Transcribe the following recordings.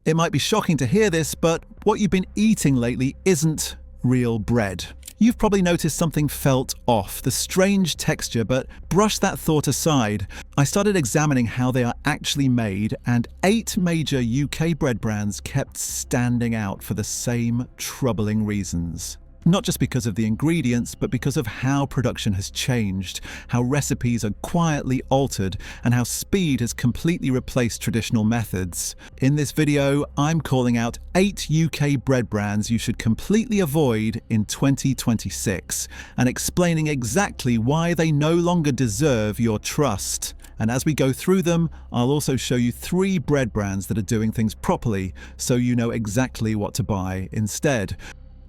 It might be shocking to hear this, but what you've been eating lately isn't real bread. You've probably noticed something felt off, the strange texture, but brush that thought aside. I started examining how they are actually made, and 8 major UK bread brands kept standing out for the same troubling reasons. Not just because of the ingredients, but because of how production has changed, how recipes are quietly altered, and how speed has completely replaced traditional methods. In this video, I'm calling out 8 UK bread brands you should completely avoid in 2026, and explaining exactly why they no longer deserve your trust. And as we go through them, I'll also show you 3 bread brands that are doing things properly, so you know exactly what to buy instead.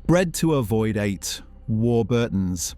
Bread to avoid 8. Warburtons.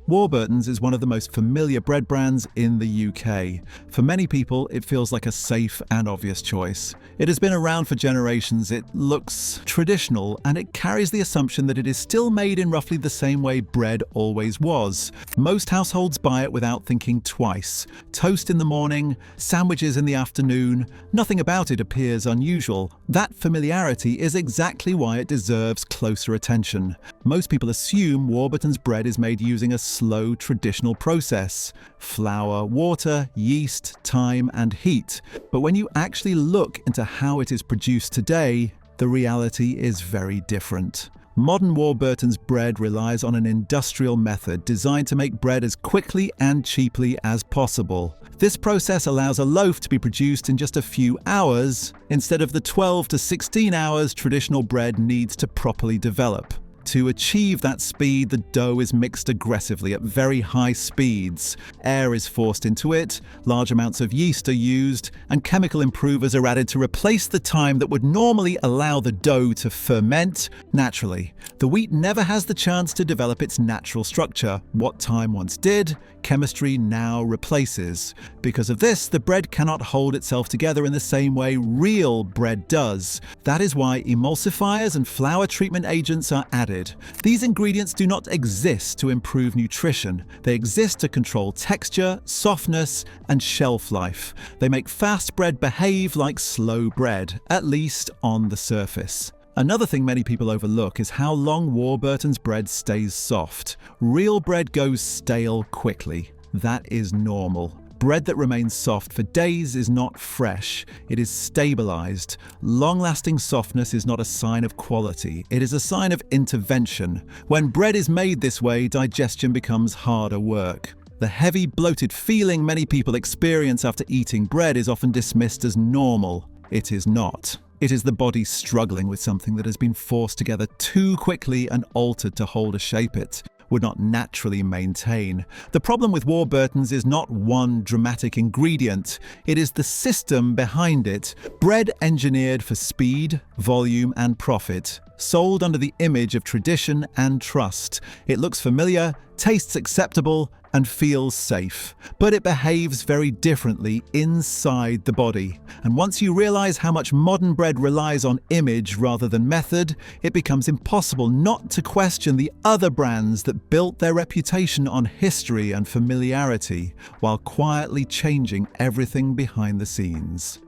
Warburtons is one of the most familiar bread brands in the UK. For many people, it feels like a safe and obvious choice. It has been around for generations, it looks traditional, and it carries the assumption that it is still made in roughly the same way bread always was. Most households buy it without thinking twice. Toast in the morning, sandwiches in the afternoon, nothing about it appears unusual. That familiarity is exactly why it deserves closer attention. Most people assume Warburtons bread is made using a slow traditional process: flour, water, yeast, time, and heat. But when you actually look into how it is produced today, the reality is very different. Modern Warburtons bread relies on an industrial method designed to make bread as quickly and cheaply as possible. This process allows a loaf to be produced in just a few hours, instead of the 12 to 16 hours traditional bread needs to properly develop. To achieve that speed, the dough is mixed aggressively at very high speeds. Air is forced into it, large amounts of yeast are used, and chemical improvers are added to replace the time that would normally allow the dough to ferment naturally. The wheat never has the chance to develop its natural structure. What time once did, chemistry now replaces. Because of this, the bread cannot hold itself together in the same way real bread does. That is why emulsifiers and flour treatment agents are added. These ingredients do not exist to improve nutrition. They exist to control texture, softness, and shelf life. They make fast bread behave like slow bread, at least on the surface. Another thing many people overlook is how long Warburtons bread stays soft. Real bread goes stale quickly. That is normal. Bread that remains soft for days is not fresh, it is stabilized. Long-lasting softness is not a sign of quality, it is a sign of intervention. When bread is made this way, digestion becomes harder work. The heavy, bloated feeling many people experience after eating bread is often dismissed as normal. It is not. It is the body struggling with something that has been forced together too quickly and altered to hold or shape it. Would not naturally maintain. The problem with Warburtons is not one dramatic ingredient, it is the system behind it. Bread engineered for speed, volume, and profit. Sold under the image of tradition and trust. It looks familiar, tastes acceptable, and feels safe. But it behaves very differently inside the body. And once you realize how much modern bread relies on image rather than method, it becomes impossible not to question the other brands that built their reputation on history and familiarity, while quietly changing everything behind the scenes.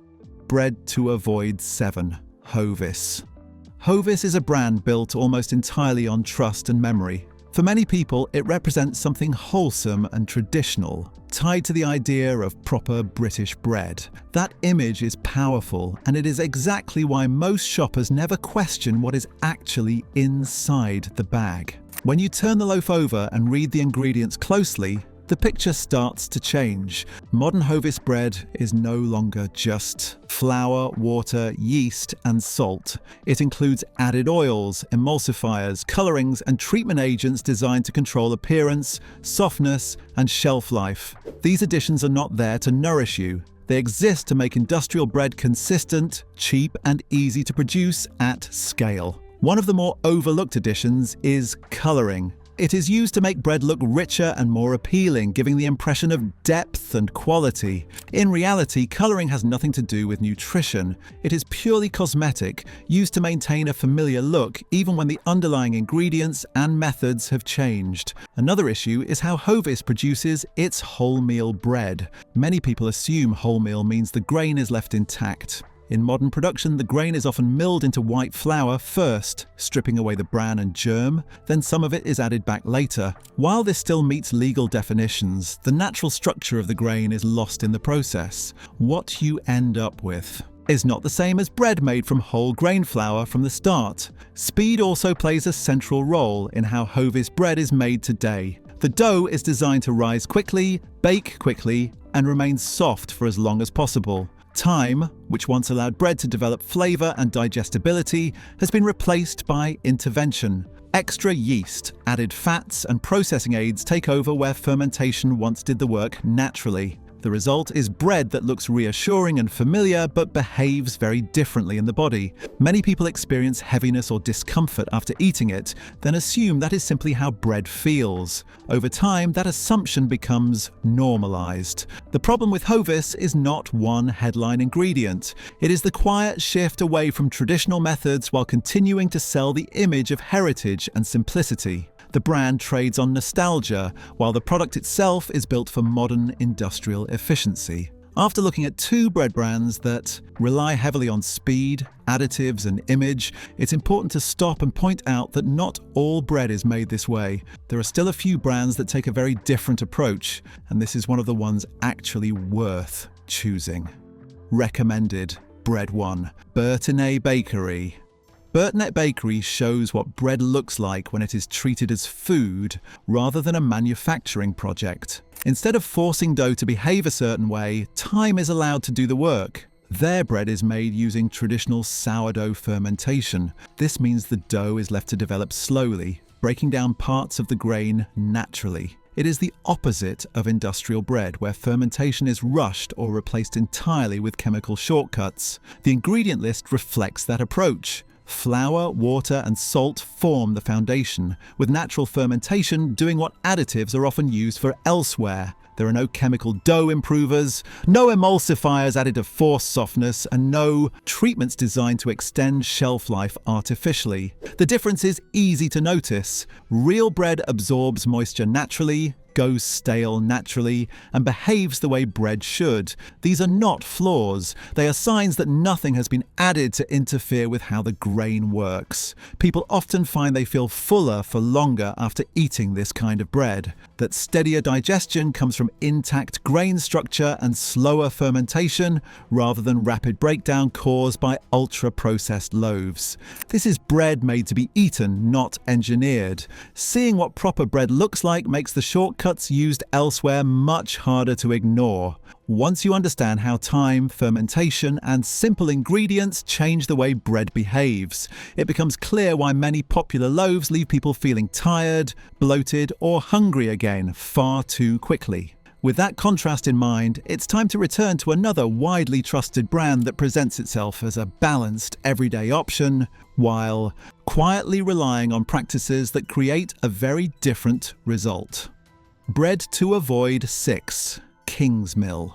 Bread to avoid 7. Hovis. Hovis is a brand built almost entirely on trust and memory. For many people, it represents something wholesome and traditional, tied to the idea of proper British bread. That image is powerful, and it is exactly why most shoppers never question what is actually inside the bag. When you turn the loaf over and read the ingredients closely, the picture starts to change. Modern Hovis bread is no longer just flour, water, yeast, and salt. It includes added oils, emulsifiers, colorings, and treatment agents designed to control appearance, softness, and shelf life. These additions are not there to nourish you. They exist to make industrial bread consistent, cheap, and easy to produce at scale. One of the more overlooked additions is coloring. It is used to make bread look richer and more appealing, giving the impression of depth and quality. In reality, colouring has nothing to do with nutrition. It is purely cosmetic, used to maintain a familiar look, even when the underlying ingredients and methods have changed. Another issue is how Hovis produces its wholemeal bread. Many people assume wholemeal means the grain is left intact. In modern production, the grain is often milled into white flour first, stripping away the bran and germ, then some of it is added back later. While this still meets legal definitions, the natural structure of the grain is lost in the process. What you end up with is not the same as bread made from whole grain flour from the start. Speed also plays a central role in how Hovis bread is made today. The dough is designed to rise quickly, bake quickly, and remain soft for as long as possible. Time, which once allowed bread to develop flavour and digestibility, has been replaced by intervention. Extra yeast, added fats, and processing aids take over where fermentation once did the work naturally. The result is bread that looks reassuring and familiar but behaves very differently in the body. Many people experience heaviness or discomfort after eating it, then assume that is simply how bread feels. Over time, that assumption becomes normalized. The problem with Hovis is not one headline ingredient. It is the quiet shift away from traditional methods while continuing to sell the image of heritage and simplicity. The brand trades on nostalgia, while the product itself is built for modern industrial efficiency. After looking at two bread brands that rely heavily on speed, additives, and image, it's important to stop and point out that not all bread is made this way. There are still a few brands that take a very different approach, and this is one of the ones actually worth choosing. Recommended Bread 1, Bertinet Bakery. Bertinet Bakery shows what bread looks like when it is treated as food rather than a manufacturing project. Instead of forcing dough to behave a certain way, time is allowed to do the work. Their bread is made using traditional sourdough fermentation. This means the dough is left to develop slowly, breaking down parts of the grain naturally. It is the opposite of industrial bread, where fermentation is rushed or replaced entirely with chemical shortcuts. The ingredient list reflects that approach. Flour, water, and salt form the foundation, with natural fermentation doing what additives are often used for elsewhere. There are no chemical dough improvers, no emulsifiers added to force softness, and no treatments designed to extend shelf life artificially. The difference is easy to notice. Real bread absorbs moisture naturally, goes stale naturally, and behaves the way bread should. These are not flaws. They are signs that nothing has been added to interfere with how the grain works. People often find they feel fuller for longer after eating this kind of bread. That steadier digestion comes from intact grain structure and slower fermentation, rather than rapid breakdown caused by ultra-processed loaves. This is bread made to be eaten, not engineered. Seeing what proper bread looks like makes the shortcuts used elsewhere much harder to ignore. Once you understand how time, fermentation, and simple ingredients change the way bread behaves, it becomes clear why many popular loaves leave people feeling tired, bloated, or hungry again far too quickly. With that contrast in mind, it's time to return to another widely trusted brand that presents itself as a balanced, everyday option, while quietly relying on practices that create a very different result. Bread to avoid 6. Kingsmill.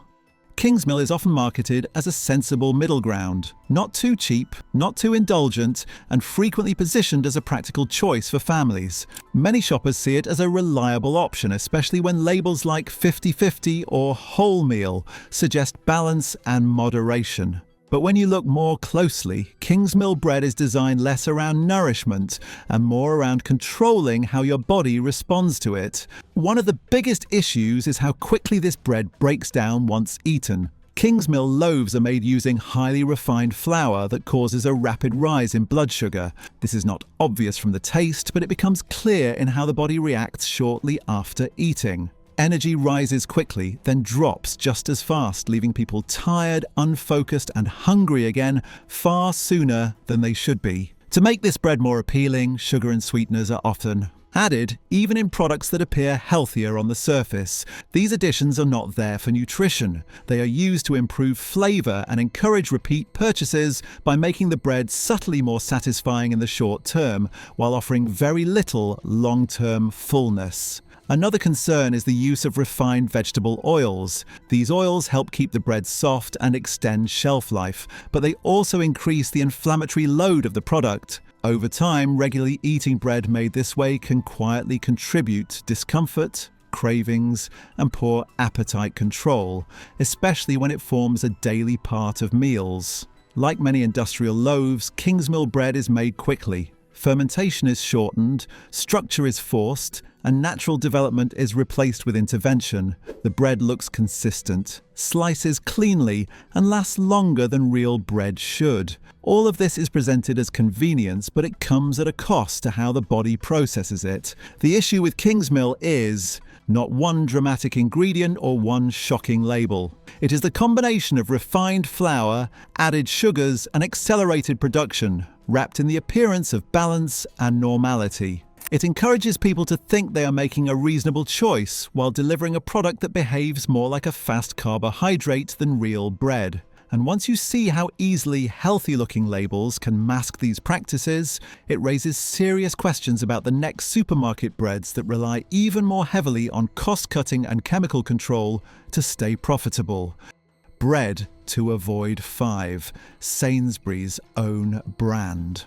Kingsmill is often marketed as a sensible middle ground, not too cheap, not too indulgent, and frequently positioned as a practical choice for families. Many shoppers see it as a reliable option, especially when labels like 50/50 or wholemeal suggest balance and moderation. But when you look more closely, Kingsmill bread is designed less around nourishment and more around controlling how your body responds to it. One of the biggest issues is how quickly this bread breaks down once eaten. Kingsmill loaves are made using highly refined flour that causes a rapid rise in blood sugar. This is not obvious from the taste, but it becomes clear in how the body reacts shortly after eating. Energy rises quickly, then drops just as fast, leaving people tired, unfocused, and hungry again far sooner than they should be. To make this bread more appealing, sugar and sweeteners are often added, even in products that appear healthier on the surface. These additions are not there for nutrition. They are used to improve flavour and encourage repeat purchases by making the bread subtly more satisfying in the short term, while offering very little long-term fullness. Another concern is the use of refined vegetable oils. These oils help keep the bread soft and extend shelf life, but they also increase the inflammatory load of the product. Over time, regularly eating bread made this way can quietly contribute to discomfort, cravings, and poor appetite control, especially when it forms a daily part of meals. Like many industrial loaves, Kingsmill bread is made quickly. Fermentation is shortened, structure is forced, and natural development is replaced with intervention. The bread looks consistent, slices cleanly, and lasts longer than real bread should. All of this is presented as convenience, but it comes at a cost to how the body processes it. The issue with Kingsmill is not one dramatic ingredient or one shocking label. It is the combination of refined flour, added sugars, and accelerated production, wrapped in the appearance of balance and normality. It encourages people to think they are making a reasonable choice while delivering a product that behaves more like a fast carbohydrate than real bread. And once you see how easily healthy-looking labels can mask these practices, it raises serious questions about the next supermarket breads that rely even more heavily on cost-cutting and chemical control to stay profitable. Bread to avoid 5. Sainsbury's own brand.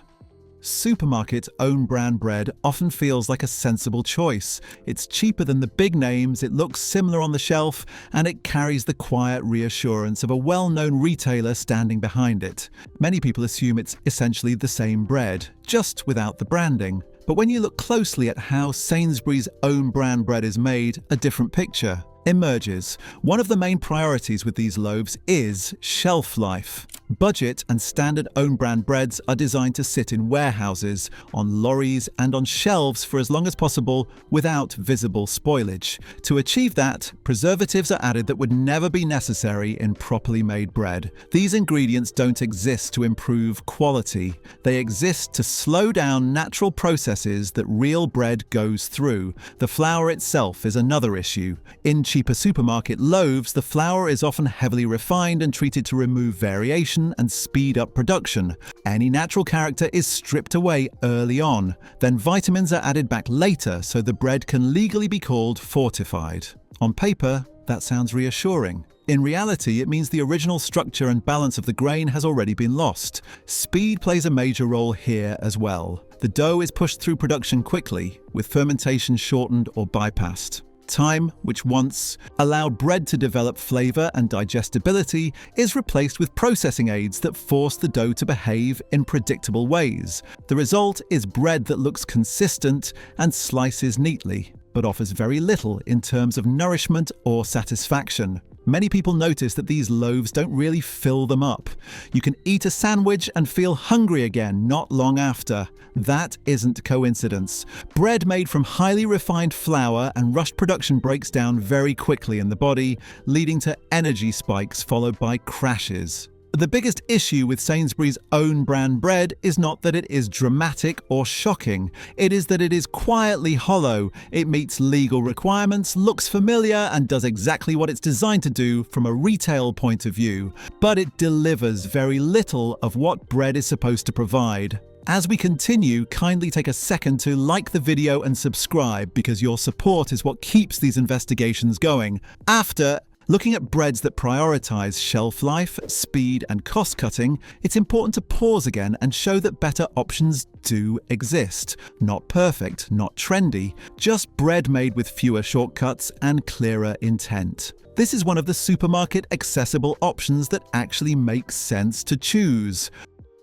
Supermarket own brand bread often feels like a sensible choice. It's cheaper than the big names, it looks similar on the shelf, and it carries the quiet reassurance of a well-known retailer standing behind it. Many people assume it's essentially the same bread, just without the branding. But when you look closely at how Sainsbury's own brand bread is made, a different picture emerges. One of the main priorities with these loaves is shelf life. Budget and standard own brand breads are designed to sit in warehouses, on lorries, and on shelves for as long as possible without visible spoilage. To achieve that, preservatives are added that would never be necessary in properly made bread. These ingredients don't exist to improve quality. They exist to slow down natural processes that real bread goes through. The flour itself is another issue. In cheaper supermarket loaves, the flour is often heavily refined and treated to remove variation and speed up production. Any natural character is stripped away early on. Then vitamins are added back later so the bread can legally be called fortified. On paper, that sounds reassuring. In reality, it means the original structure and balance of the grain has already been lost. Speed plays a major role here as well. The dough is pushed through production quickly, with fermentation shortened or bypassed. Time, which once allowed bread to develop flavor and digestibility, is replaced with processing aids that force the dough to behave in predictable ways. The result is bread that looks consistent and slices neatly, but offers very little in terms of nourishment or satisfaction. Many people notice that these loaves don't really fill them up. You can eat a sandwich and feel hungry again not long after. That isn't coincidence. Bread made from highly refined flour and rushed production breaks down very quickly in the body, leading to energy spikes followed by crashes. The biggest issue with Sainsbury's own brand bread is not that it is dramatic or shocking. It is that it is quietly hollow. It meets legal requirements, looks familiar, and does exactly what it's designed to do from a retail point of view. But it delivers very little of what bread is supposed to provide. As we continue, kindly take a second to like the video and subscribe because your support is what keeps these investigations going. After looking at breads that prioritize shelf life, speed, and cost cutting, it's important to pause again and show that better options do exist. Not perfect, not trendy, just bread made with fewer shortcuts and clearer intent. This is one of the supermarket accessible options that actually makes sense to choose.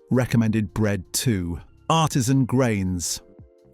Recommended bread 2. Artisan Grains.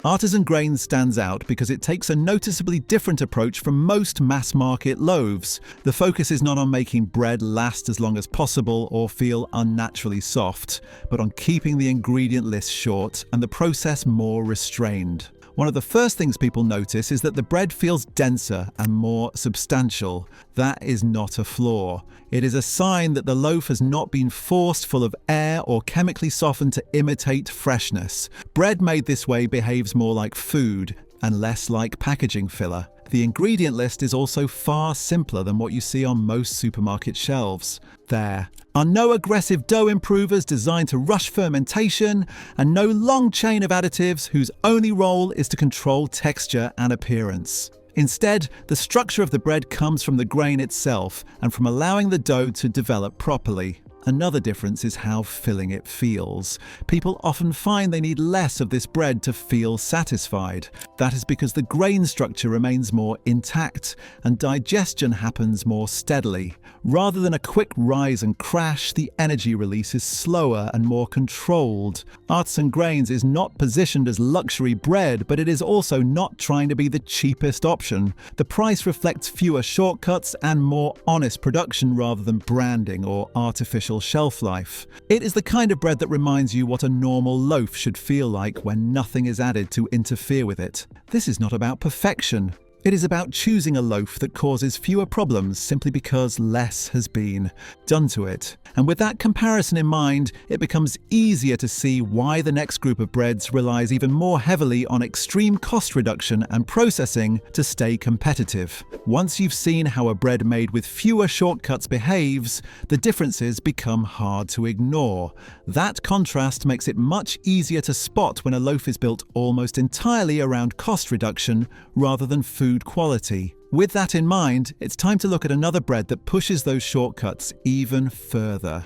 Artisan Grains stands out because it takes a noticeably different approach from most mass-market loaves. The focus is not on making bread last as long as possible or feel unnaturally soft, but on keeping the ingredient list short and the process more restrained. One of the first things people notice is that the bread feels denser and more substantial. That is not a flaw. It is a sign that the loaf has not been forced full of air or chemically softened to imitate freshness. Bread made this way behaves more like food and less like packaging filler. The ingredient list is also far simpler than what you see on most supermarket shelves. There are no aggressive dough improvers designed to rush fermentation, and no long chain of additives whose only role is to control texture and appearance. Instead, the structure of the bread comes from the grain itself and from allowing the dough to develop properly. Another difference is how filling it feels. People often find they need less of this bread to feel satisfied. That is because the grain structure remains more intact and digestion happens more steadily. Rather than a quick rise and crash, the energy release is slower and more controlled. Artisan Grains is not positioned as luxury bread, but it is also not trying to be the cheapest option. The price reflects fewer shortcuts and more honest production rather than branding or artificial shelf life. It is the kind of bread that reminds you what a normal loaf should feel like when nothing is added to interfere with it. This is not about perfection. It is about choosing a loaf that causes fewer problems simply because less has been done to it. And with that comparison in mind, it becomes easier to see why the next group of breads relies even more heavily on extreme cost reduction and processing to stay competitive. Once you've seen how a bread made with fewer shortcuts behaves, the differences become hard to ignore. That contrast makes it much easier to spot when a loaf is built almost entirely around cost reduction rather than food quality. With that in mind, it's time to look at another bread that pushes those shortcuts even further.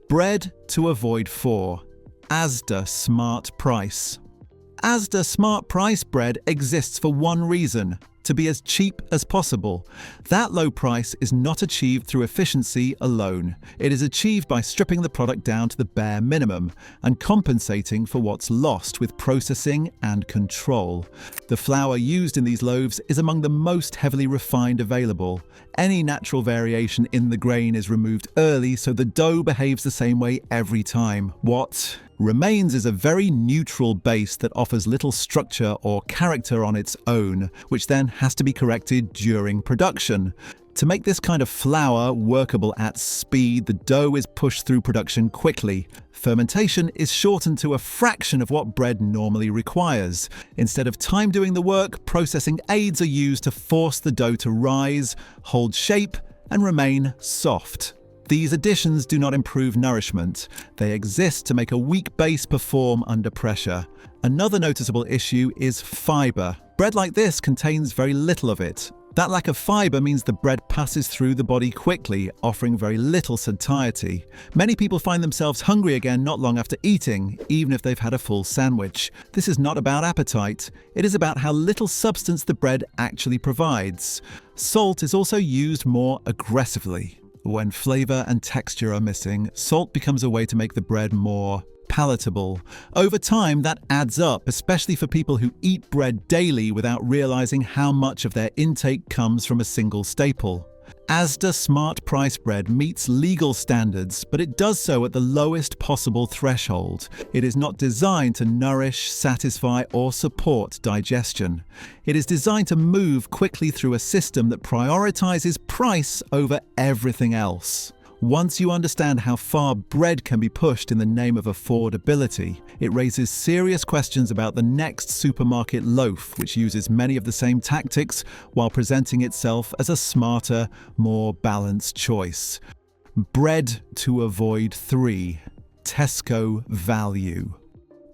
Bread to avoid 4. Asda Smart Price. Asda Smart Price bread exists for one reason: to be as cheap as possible. That low price is not achieved through efficiency alone. It is achieved by stripping the product down to the bare minimum and compensating for what's lost with processing and control. The flour used in these loaves is among the most heavily refined available. Any natural variation in the grain is removed early, so the dough behaves the same way every time. What remains is a very neutral base that offers little structure or character on its own, which then has to be corrected during production. To make this kind of flour workable at speed, the dough is pushed through production quickly. Fermentation is shortened to a fraction of what bread normally requires. Instead of time doing the work, processing aids are used to force the dough to rise, hold shape, and remain soft. These additions do not improve nourishment. They exist to make a weak base perform under pressure. Another noticeable issue is fibre. Bread like this contains very little of it. That lack of fibre means the bread passes through the body quickly, offering very little satiety. Many people find themselves hungry again not long after eating, even if they've had a full sandwich. This is not about appetite. It is about how little substance the bread actually provides. Salt is also used more aggressively. When flavour and texture are missing, salt becomes a way to make the bread more palatable. Over time, that adds up, especially for people who eat bread daily without realising how much of their intake comes from a single staple. Asda Smart Price bread meets legal standards, but it does so at the lowest possible threshold. It is not designed to nourish, satisfy, or support digestion. It is designed to move quickly through a system that prioritizes price over everything else. Once you understand how far bread can be pushed in the name of affordability, it raises serious questions about the next supermarket loaf, which uses many of the same tactics while presenting itself as a smarter, more balanced choice. Bread to avoid 3. Tesco Value.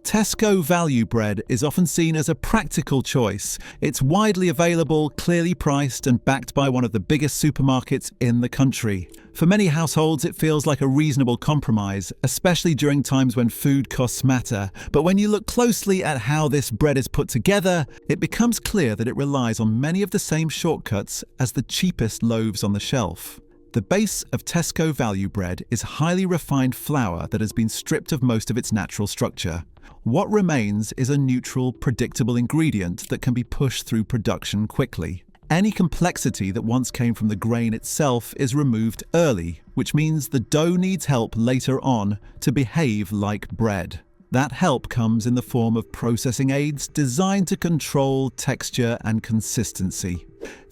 Tesco Value bread is often seen as a practical choice. It's widely available, clearly priced, and backed by one of the biggest supermarkets in the country. For many households, it feels like a reasonable compromise, especially during times when food costs matter. But when you look closely at how this bread is put together, it becomes clear that it relies on many of the same shortcuts as the cheapest loaves on the shelf. The base of Tesco Value bread is highly refined flour that has been stripped of most of its natural structure. What remains is a neutral, predictable ingredient that can be pushed through production quickly. Any complexity that once came from the grain itself is removed early, which means the dough needs help later on to behave like bread. That help comes in the form of processing aids designed to control texture and consistency.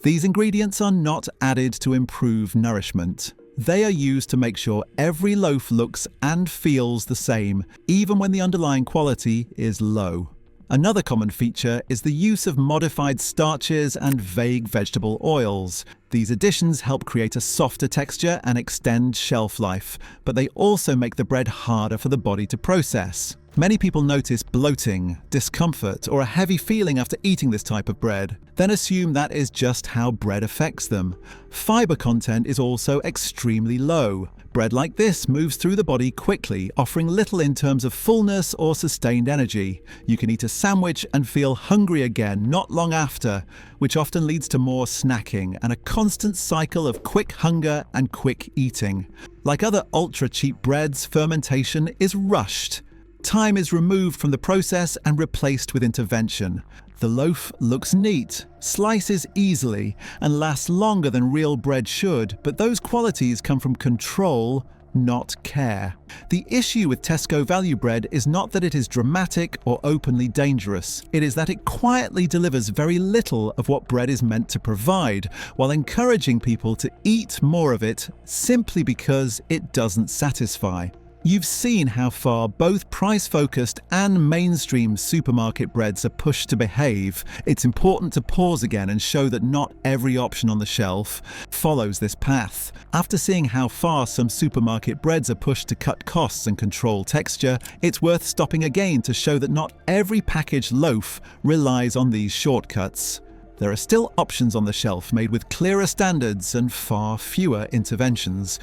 These ingredients are not added to improve nourishment. They are used to make sure every loaf looks and feels the same, even when the underlying quality is low. Another common feature is the use of modified starches and vague vegetable oils. These additions help create a softer texture and extend shelf life, but they also make the bread harder for the body to process. Many people notice bloating, discomfort, or a heavy feeling after eating this type of bread, then assume that is just how bread affects them. Fibre content is also extremely low. Bread like this moves through the body quickly, offering little in terms of fullness or sustained energy. You can eat a sandwich and feel hungry again not long after, which often leads to more snacking and a constant cycle of quick hunger and quick eating. Like other ultra-cheap breads, fermentation is rushed. Time is removed from the process and replaced with intervention. The loaf looks neat, slices easily, and lasts longer than real bread should, but those qualities come from control, not care. The issue with Tesco Value bread is not that it is dramatic or openly dangerous. It is that it quietly delivers very little of what bread is meant to provide, while encouraging people to eat more of it simply because it doesn't satisfy. You've seen how far both price-focused and mainstream supermarket breads are pushed to behave. It's important to pause again and show that not every option on the shelf follows this path. After seeing how far some supermarket breads are pushed to cut costs and control texture, it's worth stopping again to show that not every packaged loaf relies on these shortcuts. There are still options on the shelf made with clearer standards and far fewer interventions.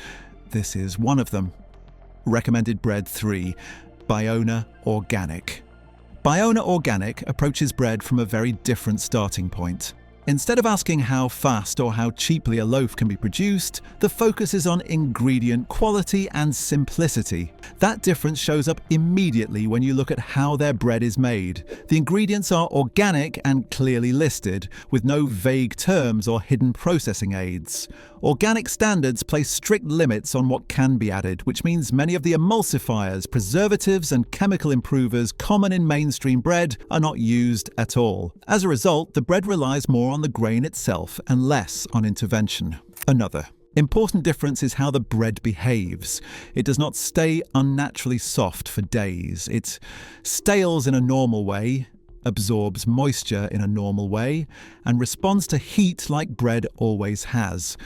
This is one of them. Recommended bread 3, Biona Organic. Biona Organic approaches bread from a very different starting point. Instead of asking how fast or how cheaply a loaf can be produced, the focus is on ingredient quality and simplicity. That difference shows up immediately when you look at how their bread is made. The ingredients are organic and clearly listed, with no vague terms or hidden processing aids. Organic standards place strict limits on what can be added, which means many of the emulsifiers, preservatives, and chemical improvers common in mainstream bread are not used at all. As a result, the bread relies more on the grain itself and less on intervention. Another important difference is how the bread behaves. It does not stay unnaturally soft for days. It stales in a normal way, absorbs moisture in a normal way, and responds to heat like bread always has.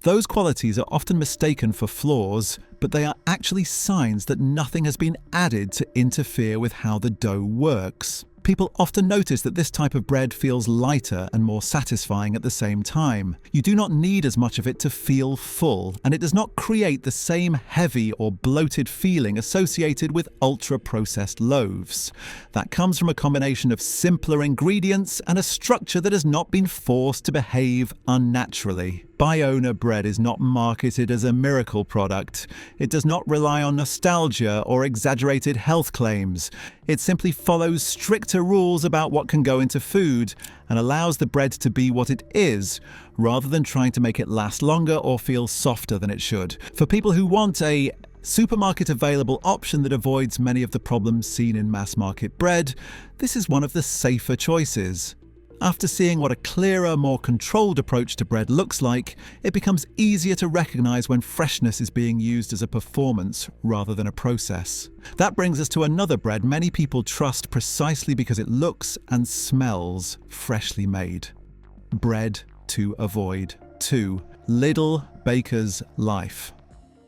Those qualities are often mistaken for flaws, but they are actually signs that nothing has been added to interfere with how the dough works. People often notice that this type of bread feels lighter and more satisfying at the same time. You do not need as much of it to feel full, and it does not create the same heavy or bloated feeling associated with ultra-processed loaves. That comes from a combination of simpler ingredients and a structure that has not been forced to behave unnaturally. Biona bread is not marketed as a miracle product. It does not rely on nostalgia or exaggerated health claims. It simply follows stricter rules about what can go into food and allows the bread to be what it is, rather than trying to make it last longer or feel softer than it should. For people who want a supermarket available option that avoids many of the problems seen in mass market bread, this is one of the safer choices. After seeing what a clearer, more controlled approach to bread looks like, it becomes easier to recognize when freshness is being used as a performance rather than a process. That brings us to another bread many people trust precisely because it looks and smells freshly made. Bread to avoid. 2. Lidl Baker's Life.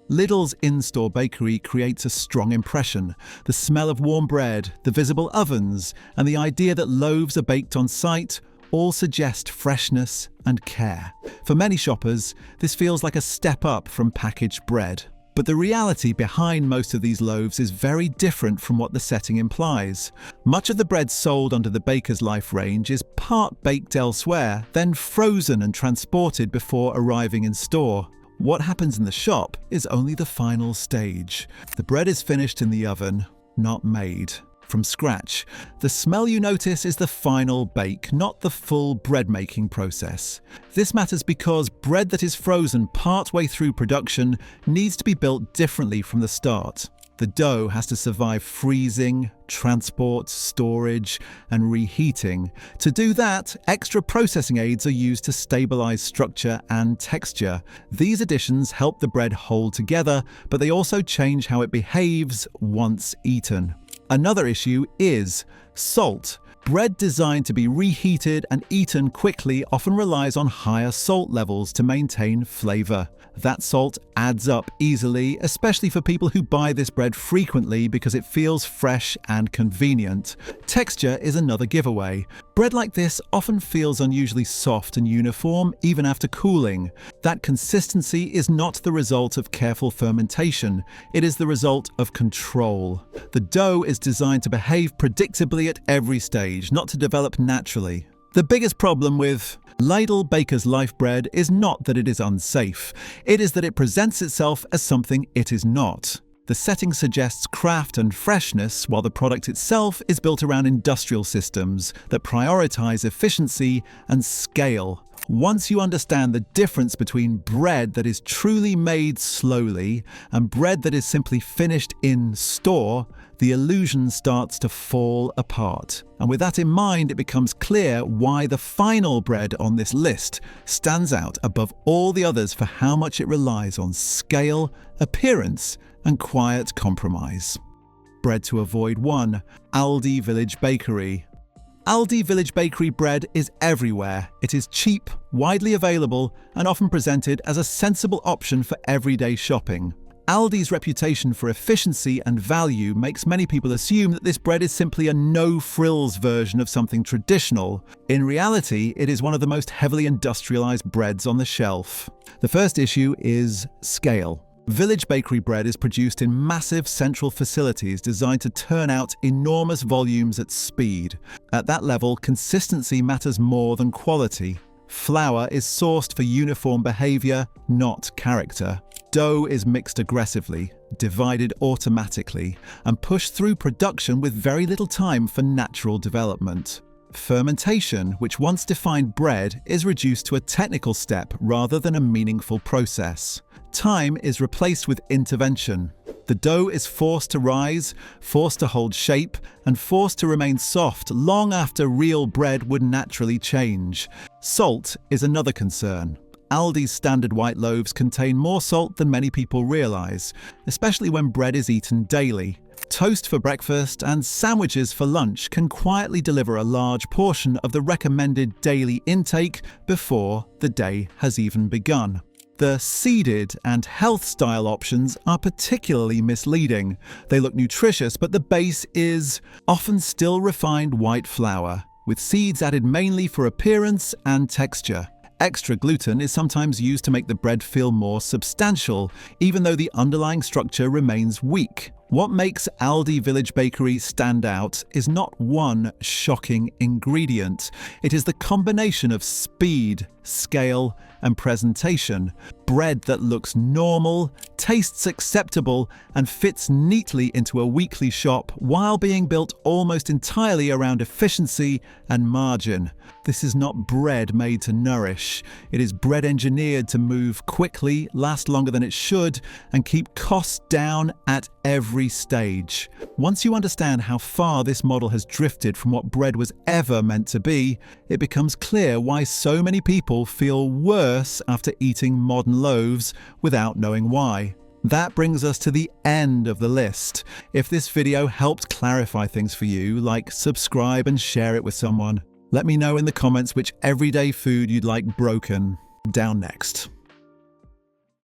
Lidl's in-store bakery creates a strong impression. The smell of warm bread, the visible ovens, and the idea that loaves are baked on site all suggest freshness and care. For many shoppers, this feels like a step up from packaged bread. But the reality behind most of these loaves is very different from what the setting implies. Much of the bread sold under the Baker's Life range is part baked elsewhere, then frozen and transported before arriving in store. What happens in the shop is only the final stage. The bread is finished in the oven, not made from scratch. The smell you notice is the final bake, not the full bread making process. This matters because bread that is frozen partway through production needs to be built differently from the start. The dough has to survive freezing, transport, storage, and reheating. To do that, extra processing aids are used to stabilize structure and texture. These additions help the bread hold together, but they also change how it behaves once eaten. Another issue is salt. Bread designed to be reheated and eaten quickly often relies on higher salt levels to maintain flavor. That salt adds up easily, especially for people who buy this bread frequently because it feels fresh and convenient. Texture is another giveaway. Bread like this often feels unusually soft and uniform even after cooling. That consistency is not the result of careful fermentation, it is the result of control. The dough is designed to behave predictably at every stage, not to develop naturally. The biggest problem with Lidl Baker's Life bread is not that it is unsafe, it is that it presents itself as something it is not. The setting suggests craft and freshness, while the product itself is built around industrial systems that prioritize efficiency and scale. Once you understand the difference between bread that is truly made slowly and bread that is simply finished in store, the illusion starts to fall apart. And with that in mind, it becomes clear why the final bread on this list stands out above all the others for how much it relies on scale, appearance, and quiet compromise. Bread to avoid 1. Aldi Village Bakery. Aldi Village Bakery bread is everywhere. It is cheap, widely available, and often presented as a sensible option for everyday shopping. Aldi's reputation for efficiency and value makes many people assume that this bread is simply a no-frills version of something traditional. In reality, it is one of the most heavily industrialized breads on the shelf. The first issue is scale. Village bakery bread is produced in massive central facilities designed to turn out enormous volumes at speed. At that level, consistency matters more than quality. Flour is sourced for uniform behavior, not character. Dough is mixed aggressively, divided automatically, and pushed through production with very little time for natural development. Fermentation, which once defined bread, is reduced to a technical step rather than a meaningful process. Time is replaced with intervention. The dough is forced to rise, forced to hold shape, and forced to remain soft long after real bread would naturally change. Salt is another concern. Aldi's standard white loaves contain more salt than many people realise, especially when bread is eaten daily. Toast for breakfast and sandwiches for lunch can quietly deliver a large portion of the recommended daily intake before the day has even begun. The seeded and health-style options are particularly misleading. They look nutritious, but the base is often still refined white flour, with seeds added mainly for appearance and texture. Extra gluten is sometimes used to make the bread feel more substantial, even though the underlying structure remains weak. What makes Aldi Village Bakery stand out is not one shocking ingredient. It is the combination of speed, scale, and presentation. Bread that looks normal, tastes acceptable, and fits neatly into a weekly shop while being built almost entirely around efficiency and margin. This is not bread made to nourish. It is bread engineered to move quickly, last longer than it should, and keep costs down at every stage. Once you understand how far this model has drifted from what bread was ever meant to be, it becomes clear why so many people feel worse after eating modern loaves without knowing why. That brings us to the end of the list. If this video helped clarify things for you, like, subscribe and share it with someone. Let me know in the comments which everyday food you'd like broken down next.